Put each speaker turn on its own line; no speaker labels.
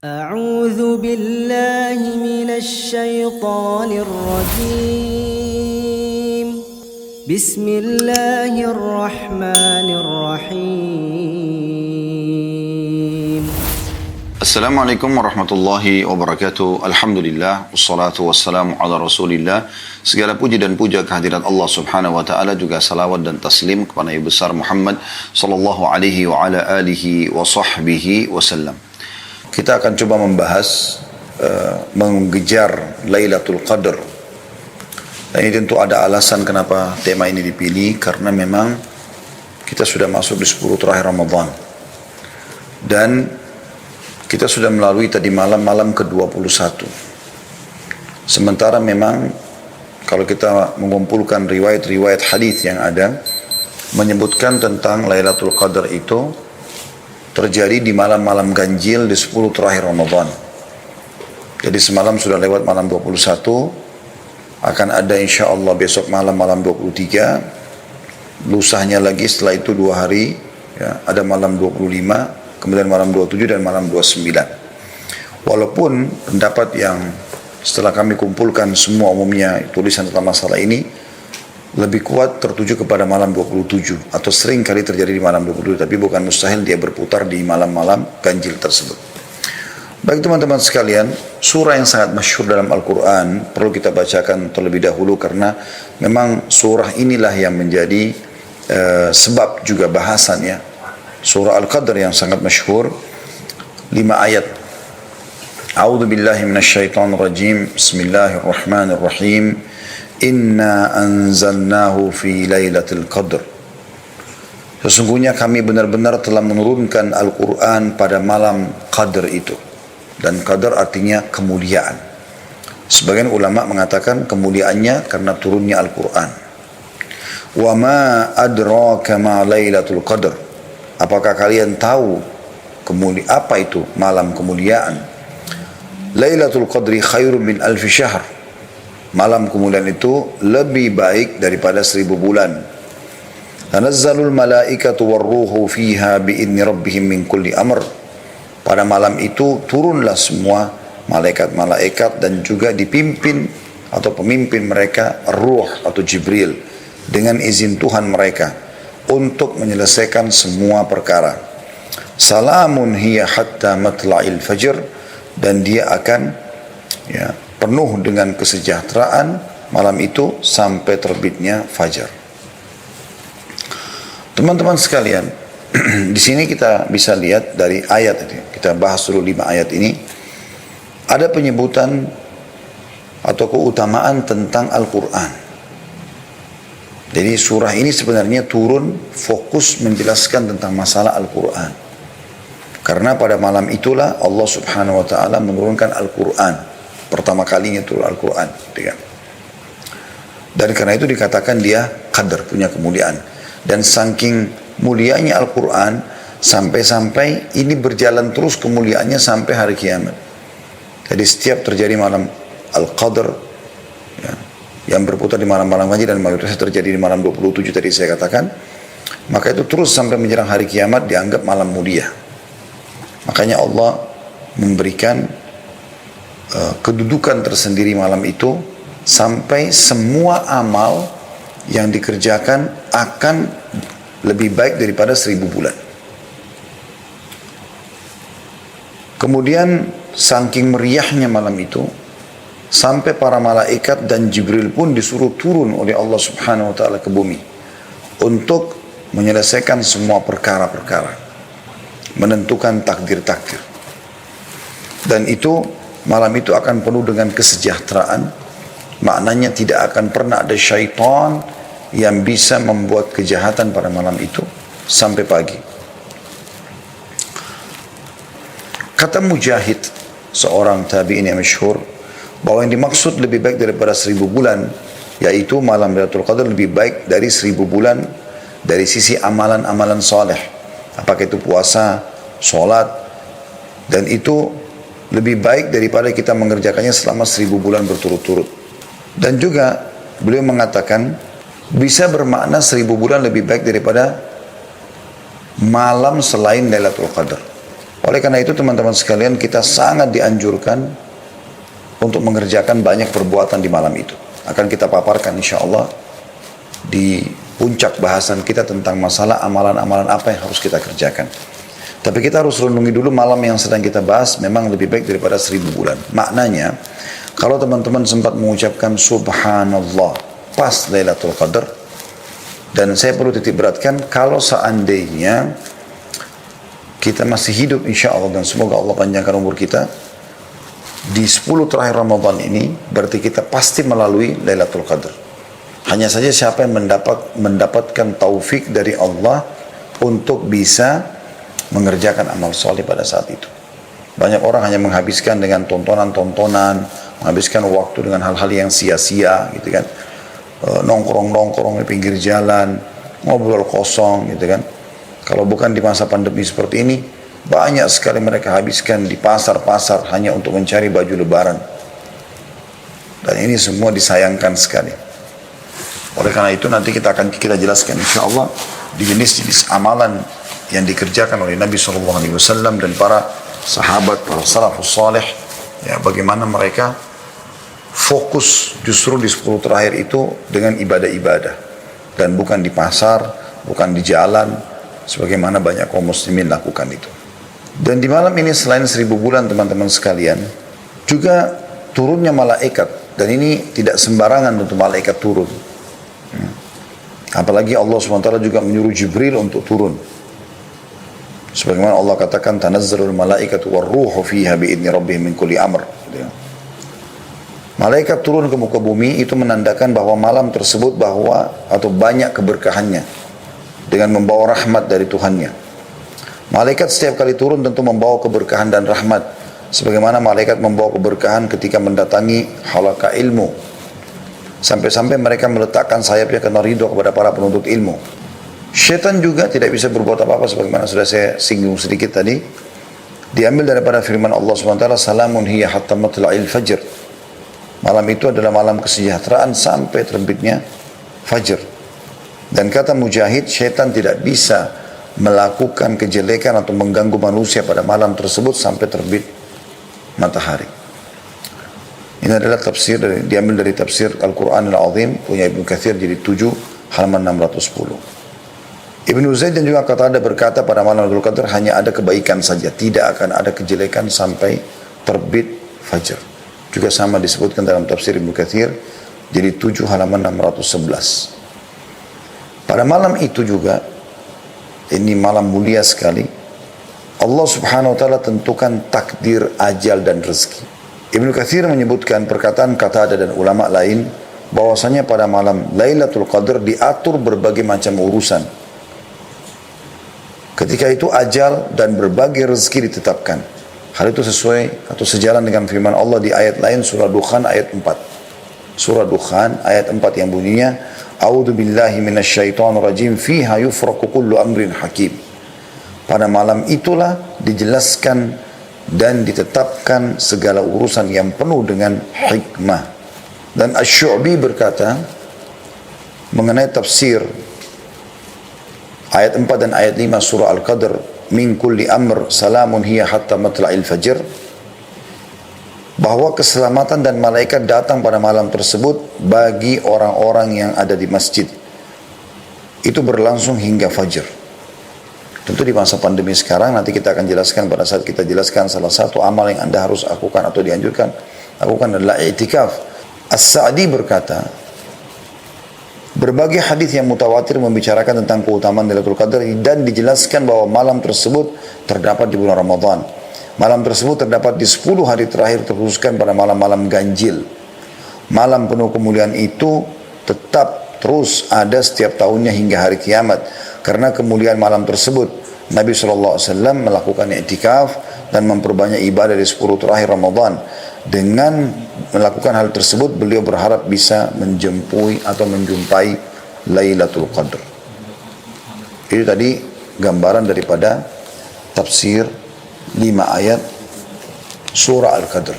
أعوذ بالله من الشيطان الرجيم بسم الله الرحمن الرحيم
Assalamualaikum warahmatullahi wabarakatuh. Alhamdulillah, wassalatu wassalamu ala rasulillah. Segala puji dan puja kehadirat Allah subhanahu wa ta'ala, juga salawat dan taslim kepada Nabi besar Muhammad sallallahu alaihi wa ala alihi wa sahbihi wasallam. Kita akan coba membahas mengejar Lailatul Qadar. Dan ini tentu ada alasan kenapa tema ini dipilih, karena memang kita sudah masuk di 10 terakhir Ramadan. Dan kita sudah melalui tadi malam ke-21. Sementara memang kalau kita mengumpulkan riwayat-riwayat hadis yang ada, menyebutkan tentang Lailatul Qadar itu terjadi di malam-malam ganjil di 10 terakhir Ramadan. Jadi semalam sudah lewat malam 21, akan ada insya Allah besok malam 23, lusahnya lagi setelah itu 2 hari, ya, ada malam 25, kemudian malam 27 dan malam 29. Walaupun pendapat yang setelah kami kumpulkan semua umumnya tulisan tentang masalah ini lebih kuat tertuju kepada malam 27 atau sering kali terjadi di malam 27, tapi bukan mustahil dia berputar di malam-malam ganjil tersebut. Baik teman-teman sekalian, surah yang sangat masyhur dalam Al-Quran perlu kita bacakan terlebih dahulu, karena memang surah inilah yang menjadi sebab juga bahasannya. Surah Al-Qadr yang sangat masyhur, 5 ayat. A'udzu billahi minasyaitonir rajim. Bismillahirrahmanirrahim. Inna anzalnahu fi lailatul qadr. Sesungguhnya kami benar-benar telah menurunkan Al-Quran pada malam Qadr itu. Dan Qadr artinya kemuliaan. Sebagian ulama mengatakan kemuliaannya karena turunnya Al-Quran. Wa ma adraka ma lailatul qadr. Apakah kalian tahu apa itu malam kemuliaan? Lailatul Qadri khairun min alfi syahr. Malam kemuliaan itu lebih baik daripada 1000 bulan. Tanazzalul malaikatu warruhu fiha bi'idni rabbihim min kulli amr. Pada malam itu turunlah semua malaikat-malaikat dan juga dipimpin atau pemimpin mereka Ruh atau Jibril dengan izin Tuhan mereka untuk menyelesaikan semua perkara. Salamun hiya hatta matla'il fajr. Dan dia akan penuh dengan kesejahteraan malam itu sampai terbitnya fajar. Teman-teman sekalian, di sini kita bisa lihat dari ayat ini. Kita bahas dulu 5 ayat ini. Ada penyebutan atau keutamaan tentang Al-Quran. Jadi surah ini sebenarnya turun fokus menjelaskan tentang masalah Al-Quran. Karena pada malam itulah Allah subhanahu wa ta'ala menurunkan Al-Quran. Pertama kalinya turun Al-Quran. Dan karena itu dikatakan dia qadar, punya kemuliaan. Dan saking mulianya Al-Quran, sampai-sampai ini berjalan terus kemuliaannya sampai hari kiamat. Jadi setiap terjadi malam Al-Qadr, yang berputar di malam-malam ganjil, dan mayoritasnya terjadi di malam 27 tadi saya katakan, maka itu terus sampai menjelang hari kiamat dianggap malam mulia. Makanya Allah memberikan kedudukan tersendiri malam itu, sampai semua amal yang dikerjakan akan lebih baik daripada 1000 bulan. Kemudian saking meriahnya malam itu, sampai para malaikat dan Jibril pun disuruh turun oleh Allah subhanahu wa ta'ala ke bumi untuk menyelesaikan semua perkara-perkara, menentukan takdir-takdir. Dan itu malam itu akan penuh dengan kesejahteraan. Maknanya tidak akan pernah ada syaitan yang bisa membuat kejahatan pada malam itu sampai pagi. Kata Mujahid, seorang tabi'in yang masyhur, bahwa yang dimaksud lebih baik daripada 1000 bulan, yaitu malam Lailatul Qadar lebih baik dari 1000 bulan dari sisi amalan-amalan saleh. Apakah itu puasa, sholat, dan itu lebih baik daripada kita mengerjakannya selama 1000 bulan berturut-turut. Dan juga beliau mengatakan bisa bermakna 1000 bulan lebih baik daripada malam selain Lailatul Qadar. Oleh karena itu teman-teman sekalian, kita sangat dianjurkan untuk mengerjakan banyak perbuatan di malam itu. Akan kita paparkan insya Allah di puncak bahasan kita tentang masalah amalan-amalan apa yang harus kita kerjakan. Tapi kita harus renungi dulu malam yang sedang kita bahas memang lebih baik daripada 1000 bulan. Maknanya, kalau teman-teman sempat mengucapkan subhanallah pas Lailatul Qadar, dan saya perlu titik beratkan, kalau seandainya kita masih hidup insya Allah dan semoga Allah panjangkan umur kita, di 10 terakhir Ramadan ini berarti kita pasti melalui Lailatul Qadar. Hanya saja siapa yang mendapatkan taufik dari Allah untuk bisa mengerjakan amal soleh pada saat itu. Banyak orang hanya menghabiskan dengan tontonan-tontonan, menghabiskan waktu dengan hal-hal yang sia-sia gitu kan. Nongkrong-nongkrong di pinggir jalan, ngobrol kosong gitu kan. Kalau bukan di masa pandemi seperti ini, banyak sekali mereka habiskan di pasar-pasar hanya untuk mencari baju lebaran. Dan ini semua disayangkan sekali. Oleh karena itu nanti kita jelaskan insya Allah di jenis-jenis amalan yang dikerjakan oleh Nabi SAW dan para sahabat, para salafus salih, ya, bagaimana mereka fokus justru di 10 terakhir itu dengan ibadah-ibadah dan bukan di pasar, bukan di jalan sebagaimana banyak kaum muslimin lakukan itu. Dan di malam ini selain 1000 bulan teman-teman sekalian, juga turunnya malaikat, dan ini tidak sembarangan untuk malaikat turun. Apalagi Allah SWT juga menyuruh Jibril untuk turun. Sebagaimana Allah katakan, tanazzalul malaikatu warruhu fiha biidni rabbihim min kulli amr. Malaikat turun ke muka bumi itu menandakan bahwa malam tersebut atau banyak keberkahannya dengan membawa rahmat dari Tuhannya. Malaikat setiap kali turun tentu membawa keberkahan dan rahmat, sebagaimana malaikat membawa keberkahan ketika mendatangi halaqah ilmu, sampai-sampai mereka meletakkan sayapnya karena ridho kepada para penuntut ilmu. Syaitan juga tidak bisa berbuat apa-apa, sebagaimana sudah saya singgung sedikit tadi. Diambil daripada firman Allah SWT, salamun hiya hatta matla'il fajr. Malam itu adalah malam kesejahteraan sampai terbitnya fajr. Dan kata Mujahid, syaitan tidak bisa melakukan kejelekan atau mengganggu manusia pada malam tersebut sampai terbit matahari. Ini adalah diambil dari tafsir Al-Quran Al-Azim punya Ibnu Katsir jadi 7 halaman 610. Ibnu Zaid dan juga Qatadah berkata pada malam Lailatul Qadar hanya ada kebaikan saja, tidak akan ada kejelekan sampai terbit fajar. Juga sama disebutkan dalam tafsir Ibnu Katsir jadi 7 halaman 611. Pada malam itu juga, ini malam mulia sekali, Allah Subhanahu wa taala tentukan takdir, ajal dan rezeki. Ibnu Katsir menyebutkan perkataan Qatadah dan ulama lain bahwasanya pada malam Lailatul Qadar diatur berbagai macam urusan. Ketika itu ajal dan berbagai rezeki ditetapkan. Hal itu sesuai atau sejalan dengan firman Allah di ayat lain surah Dukhan ayat 4. Surah Dukhan ayat 4 yang bunyinya, A'udzu billahi minasyaitonir rajim fiha yufraqu kullu amrin hakim. Pada malam itulah dijelaskan dan ditetapkan segala urusan yang penuh dengan hikmah. Dan Asy-Syu'bi berkata mengenai tafsir ayat 4 dan ayat 5 surah Al-Qadr, min kulli amr salamun hiya hatta matla'il fajr, bahwa keselamatan dan malaikat datang pada malam tersebut bagi orang-orang yang ada di masjid. Itu berlangsung hingga fajar. Tentu di masa pandemi sekarang nanti kita akan jelaskan pada saat kita jelaskan salah satu amal yang Anda harus lakukan atau dianjurkan lakukan adalah i'tikaf. As-Sa'di berkata, berbagai hadis yang mutawatir membicarakan tentang keutamaan Lailatul Qadar dan dijelaskan bahwa malam tersebut terdapat di bulan Ramadan. Malam tersebut terdapat di 10 hari terakhir terkhususkan pada malam-malam ganjil. Malam penuh kemuliaan itu tetap terus ada setiap tahunnya hingga hari kiamat. Karena kemuliaan malam tersebut, Nabi SAW melakukan i'tikaf dan memperbanyak ibadah di 10 terakhir Ramadan. Dengan melakukan hal tersebut, beliau berharap bisa menjumpai Lailatul Qadar. Itu tadi gambaran daripada tafsir 5 ayat surah Al-Qadr.